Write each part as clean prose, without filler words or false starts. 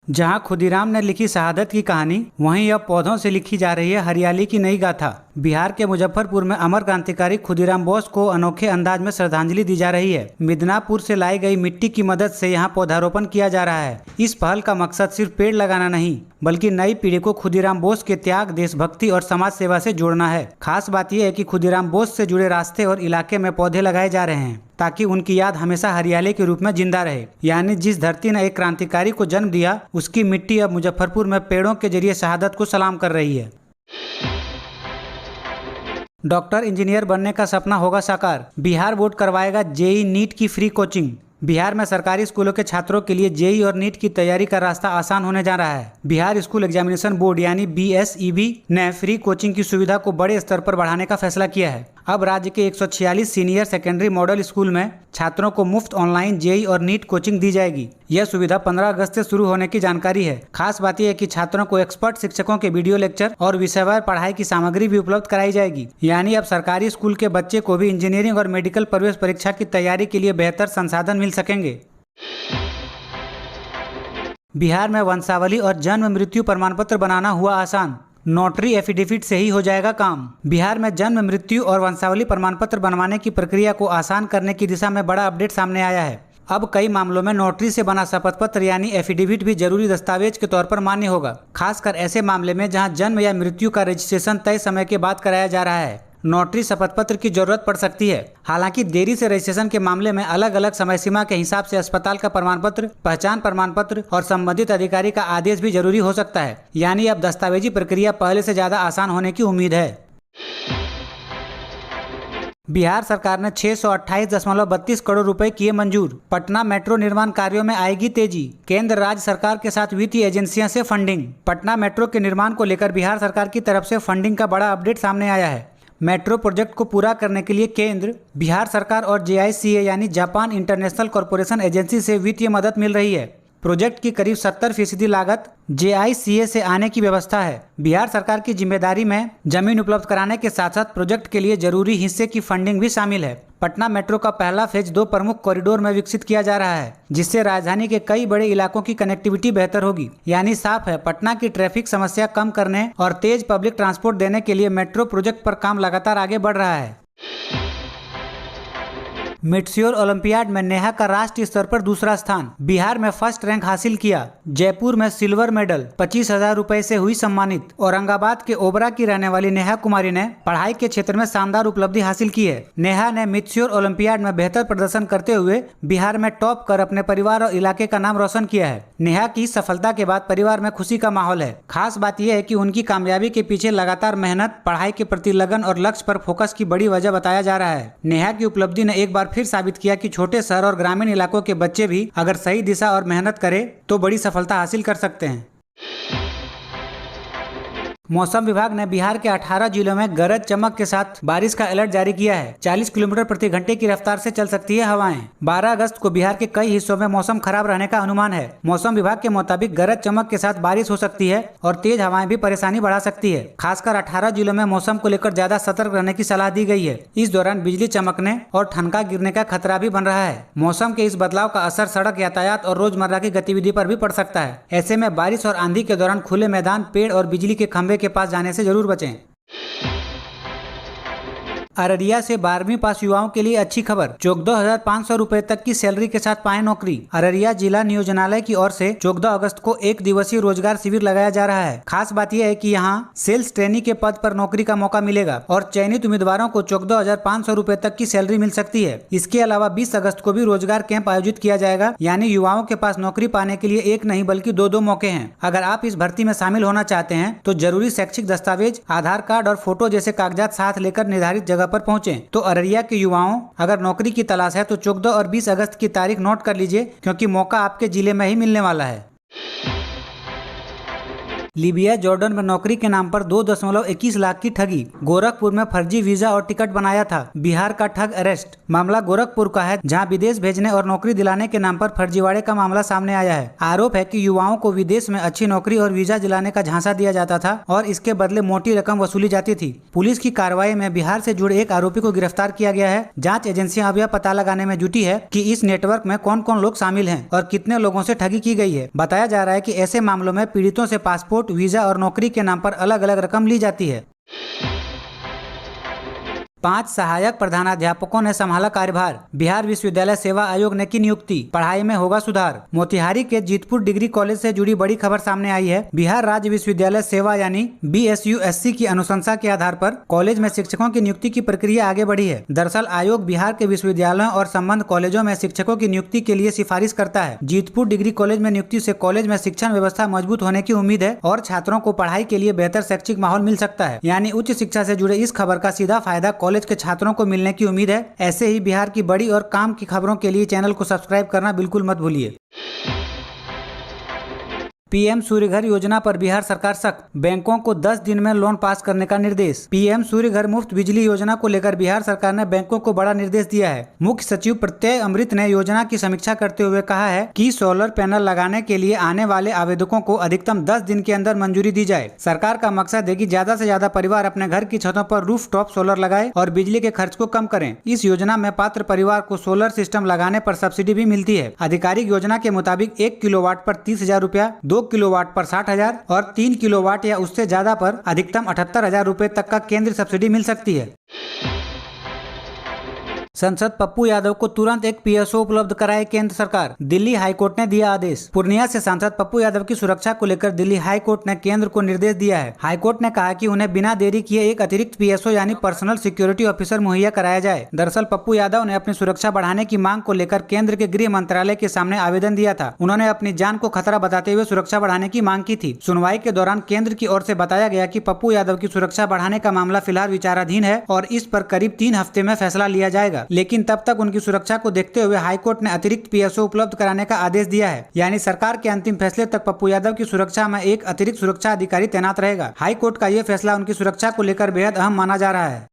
जहां खुदीराम ने लिखी शहादत की कहानी, वहीं अब पौधों से लिखी जा रही है हरियाली की नई गाथा। बिहार के मुजफ्फरपुर में अमर क्रांतिकारी खुदीराम बोस को अनोखे अंदाज में श्रद्धांजलि दी जा रही है। मिदनापुर से लाई गई मिट्टी की मदद से यहां पौधारोपण किया जा रहा है। इस पहल का मकसद सिर्फ पेड़ लगाना नहीं, बल्कि नई पीढ़ी को खुदीराम बोस के त्याग, देशभक्ति और समाज सेवा से जोड़ना है। खास बात यह है कि खुदीराम बोस से जुड़े रास्ते और इलाके में पौधे लगाए जा रहे हैं ताकि उनकी याद हमेशा हरियाली के रूप में जिंदा रहे। यानी जिस धरती ने एक क्रांतिकारी को जन्म दिया, उसकी मिट्टी अब मुजफ्फरपुर में पेड़ों के जरिए शहादत को सलाम कर रही है। डॉक्टर, इंजीनियर बनने का सपना होगा साकार। बिहार बोर्ड करवाएगा जेई नीट की फ्री कोचिंग। बिहार में सरकारी स्कूलों के छात्रों के लिए जेई और नीट की तैयारी का रास्ता आसान होने जा रहा है। बिहार स्कूल एग्जामिनेशन बोर्ड यानी बीएसईबी ने फ्री कोचिंग की सुविधा को बड़े स्तर पर बढ़ाने का फैसला किया है। अब राज्य के 146 सीनियर सेकेंडरी मॉडल स्कूल में छात्रों को मुफ्त ऑनलाइन जेई और नीट कोचिंग दी जाएगी। यह सुविधा 15 अगस्त से शुरू होने की जानकारी है। खास बात यह है कि छात्रों को एक्सपर्ट शिक्षकों के वीडियो लेक्चर और विषयवार पढ़ाई की सामग्री भी उपलब्ध कराई जाएगी। यानी अब सरकारी स्कूल के बच्चे को भी इंजीनियरिंग और मेडिकल प्रवेश परीक्षा की तैयारी के लिए बेहतर संसाधन मिल सकेंगे। बिहार में वंशावली और जन्म मृत्यु प्रमाण पत्र बनाना हुआ आसान। नोटरी एफिडेविट से ही हो जाएगा काम। बिहार में जन्म मृत्यु और वंशावली प्रमाण पत्र बनवाने की प्रक्रिया को आसान करने की दिशा में बड़ा अपडेट सामने आया है। अब कई मामलों में नोटरी से बना शपथ पत्र यानी एफिडेविट भी जरूरी दस्तावेज के तौर पर मान्य होगा। खासकर ऐसे मामले में जहां जन्म या मृत्यु का रजिस्ट्रेशन तय समय के बाद कराया जा रहा है, नोटरी शपथ पत्र की जरूरत पड़ सकती है। हालांकि देरी से रजिस्ट्रेशन के मामले में अलग अलग समय सीमा के हिसाब से अस्पताल का प्रमाण पत्र, पहचान प्रमाण पत्र और संबंधित अधिकारी का आदेश भी जरूरी हो सकता है। यानी अब दस्तावेजी प्रक्रिया पहले से ज्यादा आसान होने की उम्मीद है। बिहार सरकार ने 628.32 करोड़ रुपए किए मंजूर। पटना मेट्रो निर्माण कार्यों में आएगी तेजी। केंद्र राज्य सरकार के साथ वित्तीय एजेंसियों से फंडिंग। पटना मेट्रो के निर्माण को लेकर बिहार सरकार की तरफ से फंडिंग का बड़ा अपडेट सामने आया है। मेट्रो प्रोजेक्ट को पूरा करने के लिए केंद्र, बिहार सरकार और JICA यानी जापान इंटरनेशनल कॉरपोरेशन एजेंसी से वित्तीय मदद मिल रही है। प्रोजेक्ट की करीब 70% लागत JICA से आने की व्यवस्था है। बिहार सरकार की जिम्मेदारी में जमीन उपलब्ध कराने के साथ साथ प्रोजेक्ट के लिए जरूरी हिस्से की फंडिंग भी शामिल है। पटना मेट्रो का पहला फेज 2 प्रमुख कॉरिडोर में विकसित किया जा रहा है, जिससे राजधानी के कई बड़े इलाकों की कनेक्टिविटी बेहतर होगी। यानी साफ है, पटना की ट्रैफिक समस्या कम करने और तेज पब्लिक ट्रांसपोर्ट देने के लिए मेट्रो प्रोजेक्ट पर काम लगातार आगे बढ़ रहा है। मिट्योर ओलंपियाड में नेहा का राष्ट्रीय स्तर पर दूसरा स्थान। बिहार में फर्स्ट रैंक हासिल किया। जयपुर में सिल्वर मेडल, 25,000 रुपए से हुई सम्मानित। औरंगाबाद के ओबरा की रहने वाली नेहा कुमारी ने पढ़ाई के क्षेत्र में शानदार उपलब्धि हासिल की है। नेहा ने मिट्योर ओलंपियाड में बेहतर प्रदर्शन करते हुए बिहार में टॉप कर अपने परिवार और इलाके का नाम रोशन किया है। नेहा की सफलता के बाद परिवार में खुशी का माहौल है। खास बात यह है कि उनकी कामयाबी के पीछे लगातार मेहनत, पढ़ाई के प्रति लगन और लक्ष्य पर फोकस की बड़ी वजह बताया जा रहा है। नेहा की उपलब्धि ने एक बार फिर साबित किया कि छोटे शहर और ग्रामीण इलाकों के बच्चे भी अगर सही दिशा और मेहनत करें तो बड़ी सफलता हासिल कर सकते हैं। मौसम विभाग ने बिहार के 18 जिलों में गरज चमक के साथ बारिश का अलर्ट जारी किया है। 40 किलोमीटर प्रति घंटे की रफ्तार से चल सकती है हवाएं। 12 अगस्त को बिहार के कई हिस्सों में मौसम खराब रहने का अनुमान है। मौसम विभाग के मुताबिक गरज चमक के साथ बारिश हो सकती है और तेज हवाएं भी परेशानी बढ़ा सकती है। खासकर 18 जिलों में मौसम को लेकर ज्यादा सतर्क रहने की सलाह दी गई है। इस दौरान बिजली चमकने और ठनका गिरने का खतरा भी बन रहा है। मौसम के इस बदलाव का असर सड़क यातायात और रोजमर्रा की गतिविधि पर भी पड़ सकता है। ऐसे में बारिश और आंधी के दौरान खुले मैदान, पेड़ और बिजली के खंभे के पास जाने से जरूर बचें। अररिया से 12वीं पास युवाओं के लिए अच्छी खबर। 14,500 रुपए तक की सैलरी के साथ पाएं नौकरी। अररिया जिला नियोजनालय की ओर से 14 अगस्त को 1 दिवसीय रोजगार शिविर लगाया जा रहा है। खास बात यह है कि यहां सेल्स ट्रेनी के पद पर नौकरी का मौका मिलेगा और चयनित उम्मीदवारों को 14,500 रुपए तक की सैलरी मिल सकती है। इसके अलावा 20 अगस्त को भी रोजगार कैंप आयोजित किया जाएगा। यानी युवाओं के पास नौकरी पाने के लिए एक नहीं बल्कि 2 मौके हैं। अगर आप इस भर्ती में शामिल होना चाहते हैं तो जरूरी शैक्षिक दस्तावेज, आधार कार्ड और फोटो जैसे कागजात साथ लेकर निर्धारित जगह पर पहुंचे। तो अररिया के युवाओं, अगर नौकरी की तलाश है तो 14 और 20 अगस्त की तारीख नोट कर लीजिए, क्योंकि मौका आपके जिले में ही मिलने वाला है। लीबिया जॉर्डन में नौकरी के नाम पर 2.21 लाख की ठगी। गोरखपुर में फर्जी वीजा और टिकट बनाया था, बिहार का ठग अरेस्ट। मामला गोरखपुर का है, जहां विदेश भेजने और नौकरी दिलाने के नाम पर फर्जीवाड़े का मामला सामने आया है। आरोप है कि युवाओं को विदेश में अच्छी नौकरी और वीजा दिलाने का झांसा दिया जाता था और इसके बदले मोटी रकम वसूली जाती थी। पुलिस की कार्रवाई में बिहार से जुड़े एक आरोपी को गिरफ्तार किया गया है। जाँच एजेंसियां अब यह पता लगाने में जुटी है कि इस नेटवर्क में कौन कौन लोग शामिल हैं और कितने लोगों से ठगी की गई है। बताया जा रहा है कि ऐसे मामलों में पीड़ितों से पासपोर्ट, वीजा और नौकरी के नाम पर अलग अलग रकम ली जाती है। 5 सहायक प्रधानाध्यापकों ने संभाला कार्यभार। बिहार विश्वविद्यालय सेवा आयोग ने की नियुक्ति, पढ़ाई में होगा सुधार। मोतिहारी के जीतपुर डिग्री कॉलेज से जुड़ी बड़ी खबर सामने आई है। बिहार राज्य विश्वविद्यालय सेवा यानी BSUSC की अनुशंसा के आधार पर कॉलेज में शिक्षकों की नियुक्ति की प्रक्रिया आगे बढ़ी है। दरअसल आयोग बिहार के विश्वविद्यालयों और संबद्ध कॉलेजों में शिक्षकों की नियुक्ति के लिए सिफारिश करता है। जीतपुर डिग्री कॉलेज में नियुक्ति से कॉलेज में शिक्षण व्यवस्था मजबूत होने की उम्मीद है और छात्रों को पढ़ाई के लिए बेहतर शैक्षिक माहौल मिल सकता है। यानी उच्च शिक्षा से जुड़े इस खबर का सीधा फायदा कॉलेज के छात्रों को मिलने की उम्मीद है। ऐसे ही बिहार की बड़ी और काम की खबरों के लिए चैनल को सब्सक्राइब करना बिल्कुल मत भूलिए। पीएम सूर्य घर योजना पर बिहार सरकार सख्त, बैंकों को 10 दिन में लोन पास करने का निर्देश। पीएम सूर्य घर मुफ्त बिजली योजना को लेकर बिहार सरकार ने बैंकों को बड़ा निर्देश दिया है। मुख्य सचिव प्रत्यय अमृत ने योजना की समीक्षा करते हुए कहा है कि सोलर पैनल लगाने के लिए आने वाले आवेदकों को अधिकतम 10 दिन के अंदर मंजूरी दी जाए। सरकार का मकसद है कि ज्यादा से ज्यादा परिवार अपने घर की छतों पर रूफ टॉप सोलर लगाए और बिजली के खर्च को कम करें। इस योजना में पात्र परिवार को सोलर सिस्टम लगाने पर सब्सिडी भी मिलती है। आधिकारिक योजना के मुताबिक 1 किलोवाट पर 30,000 रुपया, 2 किलोवाट पर 60,000 और 3 किलोवाट या उससे ज्यादा पर अधिकतम 78,000 रुपए तक का केंद्र सब्सिडी मिल सकती है। संसद पप्पू यादव को तुरंत एक PSO उपलब्ध कराए केंद्र सरकार, दिल्ली हाईकोर्ट ने दिया आदेश। पूर्णिया से सांसद पप्पू यादव की सुरक्षा को लेकर दिल्ली हाईकोर्ट ने केंद्र को निर्देश दिया है। हाईकोर्ट ने कहा कि उन्हें बिना देरी किए एक अतिरिक्त PSO यानी पर्सनल सिक्योरिटी ऑफिसर मुहैया कराया जाए। दरअसल पप्पू यादव ने अपनी सुरक्षा बढ़ाने की मांग को लेकर केंद्र के गृह मंत्रालय के सामने आवेदन दिया था। उन्होंने अपनी जान को खतरा बताते हुए सुरक्षा बढ़ाने की मांग की थी। सुनवाई के दौरान केंद्र की ओर से बताया गया कि पप्पू यादव की सुरक्षा बढ़ाने का मामला फिलहाल विचाराधीन है और इस पर करीब 3 हफ्ते में फैसला लिया जाएगा। लेकिन तब तक उनकी सुरक्षा को देखते हुए हाईकोर्ट ने अतिरिक्त PSO उपलब्ध कराने का आदेश दिया है। यानी सरकार के अंतिम फैसले तक पप्पू यादव की सुरक्षा में एक अतिरिक्त सुरक्षा अधिकारी तैनात रहेगा। हाईकोर्ट का यह फैसला उनकी सुरक्षा को लेकर बेहद अहम माना जा रहा है।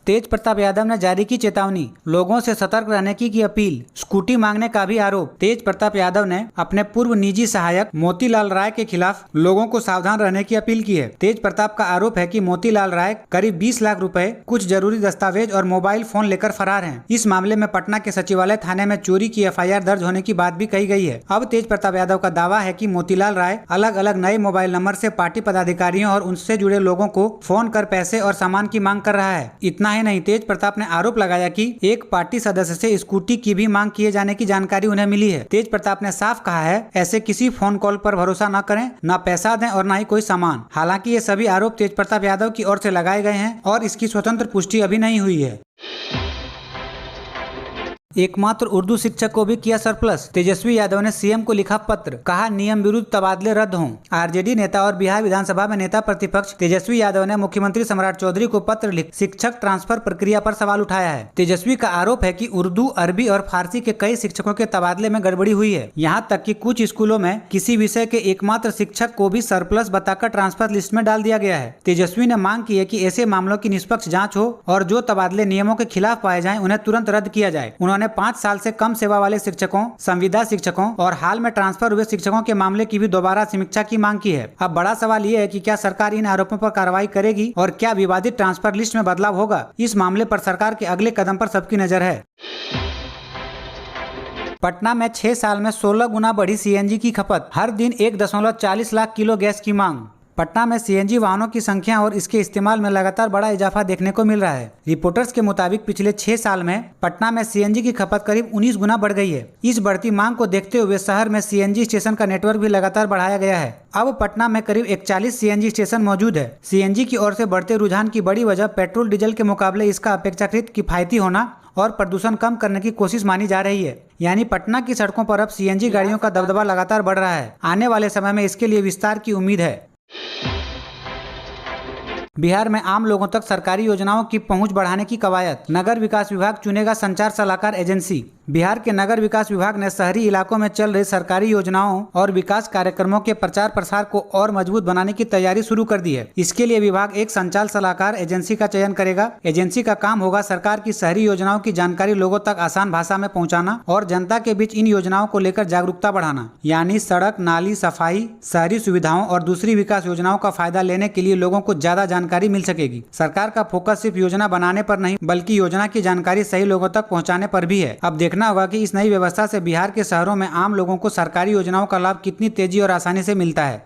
तेज प्रताप यादव ने जारी की चेतावनी, लोगों से सतर्क रहने की अपील। स्कूटी मांगने का भी आरोप। तेज प्रताप यादव ने अपने पूर्व निजी सहायक मोतीलाल राय के खिलाफ लोगों को सावधान रहने की अपील की है। तेज प्रताप का आरोप है कि मोतीलाल राय करीब 20 लाख रुपए, कुछ जरूरी दस्तावेज और मोबाइल फोन लेकर फरार हैं। इस मामले में पटना के सचिवालय थाने में चोरी की FIR दर्ज होने की बात भी कही गई है। अब तेज प्रताप यादव का दावा है कि मोतीलाल राय अलग अलग नए मोबाइल नंबर से पार्टी पदाधिकारियों और उनसे जुड़े लोगों को फोन कर पैसे और सामान की मांग कर रहा है। इतना ही नहीं, तेज प्रताप ने आरोप लगाया कि एक पार्टी सदस्य से स्कूटी की भी मांग किए जाने की जानकारी उन्हें मिली है। तेज प्रताप ने साफ कहा है, ऐसे किसी फोन कॉल पर भरोसा न करें, न पैसा दें और न ही कोई सामान। हालांकि ये सभी आरोप तेज प्रताप यादव की ओर से लगाए गए हैं और इसकी स्वतंत्र पुष्टि अभी नहीं हुई है। एकमात्र उर्दू शिक्षक को भी किया सरप्लस। तेजस्वी यादव ने CM को लिखा पत्र, कहा नियम विरुद्ध तबादले रद्द हों। RJD नेता और बिहार विधानसभा में नेता प्रतिपक्ष तेजस्वी यादव ने मुख्यमंत्री सम्राट चौधरी को पत्र लिख शिक्षक ट्रांसफर प्रक्रिया पर सवाल उठाया है। तेजस्वी का आरोप है कि उर्दू, अरबी और फारसी के कई शिक्षकों के तबादले में गड़बड़ी हुई है। यहाँ तक कि कुछ स्कूलों में किसी विषय के एकमात्र शिक्षक को भी सरप्लस बताकर ट्रांसफर लिस्ट में डाल दिया गया है। तेजस्वी ने मांग की है कि ऐसे मामलों की निष्पक्ष जाँच हो और जो तबादले नियमों के खिलाफ पाए जाए उन्हें तुरंत रद्द किया जाए। उन्होंने 5 साल से कम सेवा वाले शिक्षकों, संविदा शिक्षकों और हाल में ट्रांसफर हुए शिक्षकों के मामले की भी दोबारा समीक्षा की मांग की है। अब बड़ा सवाल यह है कि क्या सरकार इन आरोपों पर कार्रवाई करेगी और क्या विवादित ट्रांसफर लिस्ट में बदलाव होगा। इस मामले पर सरकार के अगले कदम पर सबकी नजर है। पटना में 6 साल में 16 गुना बढ़ी CNG की खपत, हर दिन 1.40 लाख किलो गैस की मांग। पटना में CNG वाहनों की संख्या और इसके इस्तेमाल में लगातार बड़ा इजाफा देखने को मिल रहा है। रिपोर्टर्स के मुताबिक पिछले 6 साल में पटना में CNG की खपत करीब 19 गुना बढ़ गई है। इस बढ़ती मांग को देखते हुए शहर में CNG स्टेशन का नेटवर्क भी लगातार बढ़ाया गया है। अब पटना में करीब 41 CNG स्टेशन मौजूद है। CNG की ओर से बढ़ते रुझान की बड़ी वजह पेट्रोल डीजल के मुकाबले इसका अपेक्षाकृत किफायती होना और प्रदूषण कम करने की कोशिश मानी जा रही है। यानी पटना की सड़कों पर अब CNG गाड़ियों का दबदबा लगातार बढ़ रहा है। आने वाले समय में इसके लिए विस्तार की उम्मीद है। बिहार में आम लोगों तक सरकारी योजनाओं की पहुंच बढ़ाने की कवायद, नगर विकास विभाग चुनेगा संचार सलाहकार एजेंसी। बिहार के नगर विकास विभाग ने शहरी इलाकों में चल रही सरकारी योजनाओं और विकास कार्यक्रमों के प्रचार प्रसार को और मजबूत बनाने की तैयारी शुरू कर दी है। इसके लिए विभाग एक संचाल सलाहकार एजेंसी का चयन करेगा। एजेंसी का काम होगा सरकार की शहरी योजनाओं की जानकारी लोगों तक आसान भाषा में पहुंचाना और जनता के बीच इन योजनाओं को लेकर जागरूकता बढ़ाना। यानी सड़क, नाली, सफाई, शहरी सुविधाओं और दूसरी विकास योजनाओं का फायदा लेने के लिए लोगों को ज्यादा जानकारी मिल सकेगी। सरकार का फोकस सिर्फ योजना बनाने पर नहीं बल्कि योजना की जानकारी सही लोगों तक पहुंचाने पर भी है। अब देखना होगा कि इस नई व्यवस्था से बिहार के शहरों में आम लोगों को सरकारी योजनाओं का लाभ कितनी तेजी और आसानी से मिलता है।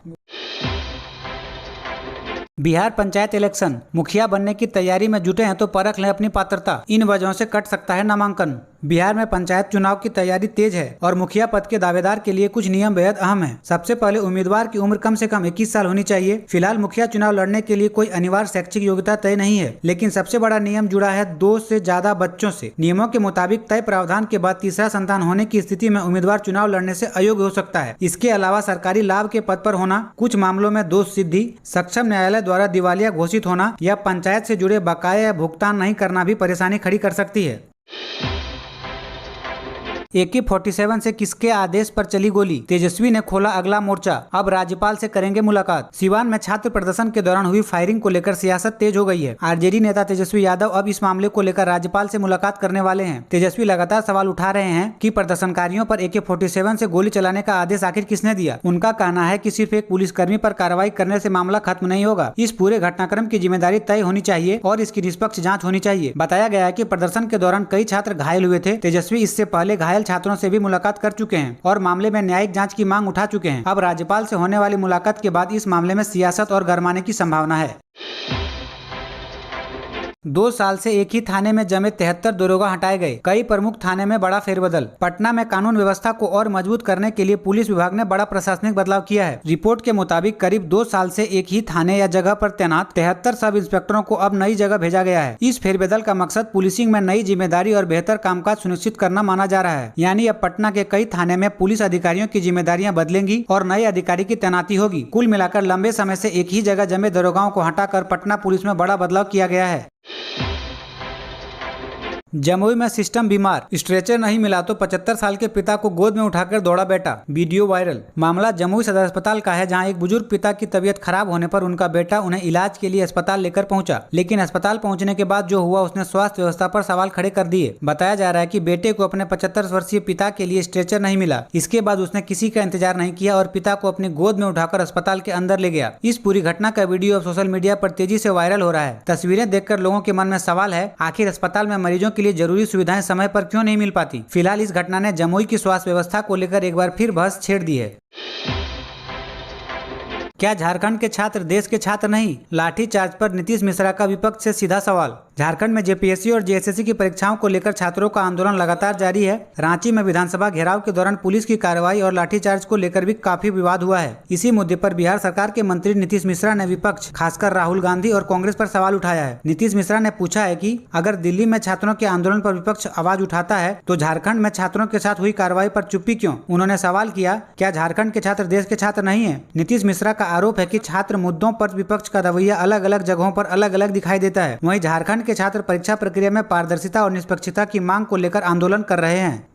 बिहार पंचायत इलेक्शन, मुखिया बनने की तैयारी में जुटे हैं तो परख लें अपनी पात्रता। इन वजहों से कट सकता है नामांकन। बिहार में पंचायत चुनाव की तैयारी तेज है और मुखिया पद के दावेदार के लिए कुछ नियम बेहद अहम हैं। सबसे पहले उम्मीदवार की उम्र कम से कम 21 साल होनी चाहिए। फिलहाल मुखिया चुनाव लड़ने के लिए कोई अनिवार्य शैक्षिक योग्यता तय नहीं है, लेकिन सबसे बड़ा नियम जुड़ा है 2 से ज्यादा बच्चों से। नियमों के मुताबिक तय प्रावधान के बाद तीसरा संतान होने की स्थिति में उम्मीदवार चुनाव लड़ने से अयोग्य हो सकता है। इसके अलावा सरकारी लाभ के पद पर होना, कुछ मामलों में दोष सिद्धि, सक्षम न्यायालय द्वारा दिवालिया घोषित होना या पंचायत से जुड़े बकाया या भुगतान नहीं करना भी परेशानी खड़ी कर सकती है। AK-47 से किसके आदेश पर चली गोली? तेजस्वी ने खोला अगला मोर्चा, अब राज्यपाल से करेंगे मुलाकात। सिवान में छात्र प्रदर्शन के दौरान हुई फायरिंग को लेकर सियासत तेज हो गई है। आरजेडी नेता तेजस्वी यादव अब इस मामले को लेकर राज्यपाल से मुलाकात करने वाले हैं। तेजस्वी लगातार सवाल उठा रहे हैं कि प्रदर्शनकारियों पर AK-47 से गोली चलाने का आदेश आखिर किसने दिया। उनका कहना है कि सिर्फ एक पुलिसकर्मी पर कार्रवाई करने से मामला खत्म नहीं होगा। इस पूरे घटनाक्रम की जिम्मेदारी तय होनी चाहिए और इसकी निष्पक्ष जाँच होनी चाहिए। बताया गया है कि प्रदर्शन के दौरान कई छात्र घायल हुए थे। तेजस्वी इससे पहले घायल छात्रों से भी मुलाकात कर चुके हैं और मामले में न्यायिक जांच की मांग उठा चुके हैं। अब राज्यपाल से होने वाली मुलाकात के बाद इस मामले में सियासत और गरमाने की संभावना है। 2 साल से एक ही थाने में जमे 73 दरोगा हटाए गए। कई प्रमुख थाने में बड़ा फेरबदल। पटना में कानून व्यवस्था को और मजबूत करने के लिए पुलिस विभाग ने बड़ा प्रशासनिक बदलाव किया है। रिपोर्ट के मुताबिक करीब 2 साल से एक ही थाने या जगह पर तैनात 73 सब इंस्पेक्टरों को अब नई जगह भेजा गया है। इस फेरबदल का मकसद पुलिसिंग में नई जिम्मेदारी और बेहतर कामकाज सुनिश्चित करना माना जा रहा है। यानी अब पटना के कई थाने में पुलिस अधिकारियों की जिम्मेदारियां बदलेंगी और नए अधिकारी की तैनाती होगी। कुल मिलाकर लंबे समय से एक ही जगह जमे दरोगाओं को हटाकर पटना पुलिस में बड़ा बदलाव किया गया है। जमुई में सिस्टम बीमार, स्ट्रेचर नहीं मिला तो 75 साल के पिता को गोद में उठाकर दौड़ा बेटा, वीडियो वायरल। मामला जमुई सदर अस्पताल का है, जहां एक बुजुर्ग पिता की तबीयत खराब होने पर उनका बेटा उन्हें इलाज के लिए अस्पताल लेकर पहुंचा, लेकिन अस्पताल पहुंचने के बाद जो हुआ उसने स्वास्थ्य व्यवस्था पर सवाल खड़े कर दिए। बताया जा रहा है कि बेटे को अपने 75 वर्षीय पिता के लिए स्ट्रेचर नहीं मिला। इसके बाद उसने किसी का इंतजार नहीं किया और पिता को अपनी गोद में उठाकर अस्पताल के अंदर ले गया। इस पूरी घटना का वीडियो अब सोशल मीडिया पर तेजी से वायरल हो रहा है। तस्वीरें देखकर लोगों के मन में सवाल है, आखिर अस्पताल में मरीजों के लिए जरूरी सुविधाएं समय पर क्यों नहीं मिल पाती। फिलहाल इस घटना ने जमुई की स्वास्थ्य व्यवस्था को लेकर एक बार फिर बहस छेड़ दी है। क्या झारखंड के छात्र देश के छात्र नहीं? लाठीचार्ज पर नीतीश मिश्रा का विपक्ष से सीधा सवाल। झारखंड में जेपीएससी और जेएसएससी की परीक्षाओं को लेकर छात्रों का आंदोलन लगातार जारी है। रांची में विधानसभा घेराव के दौरान पुलिस की कार्रवाई और लाठीचार्ज को लेकर भी काफी विवाद हुआ है। इसी मुद्दे पर बिहार सरकार के मंत्री नीतीश मिश्रा ने विपक्ष, खासकर राहुल गांधी और कांग्रेस पर सवाल उठाया है। नीतीश मिश्रा ने पूछा है कि अगर दिल्ली में छात्रों के आंदोलन पर विपक्ष आवाज उठाता है तो झारखंड में छात्रों के साथ हुई कार्रवाई पर चुप्पी क्यों? उन्होंने सवाल किया, क्या झारखंड के छात्र देश के छात्र नहीं है? नीतीश मिश्रा का आरोप है कि छात्र मुद्दों पर विपक्ष का रवैया अलग अलग जगहों पर अलग अलग दिखाई देता है। वहीं झारखंड के छात्र परीक्षा प्रक्रिया में पारदर्शिता और निष्पक्षता की मांग को लेकर आंदोलन कर रहे हैं।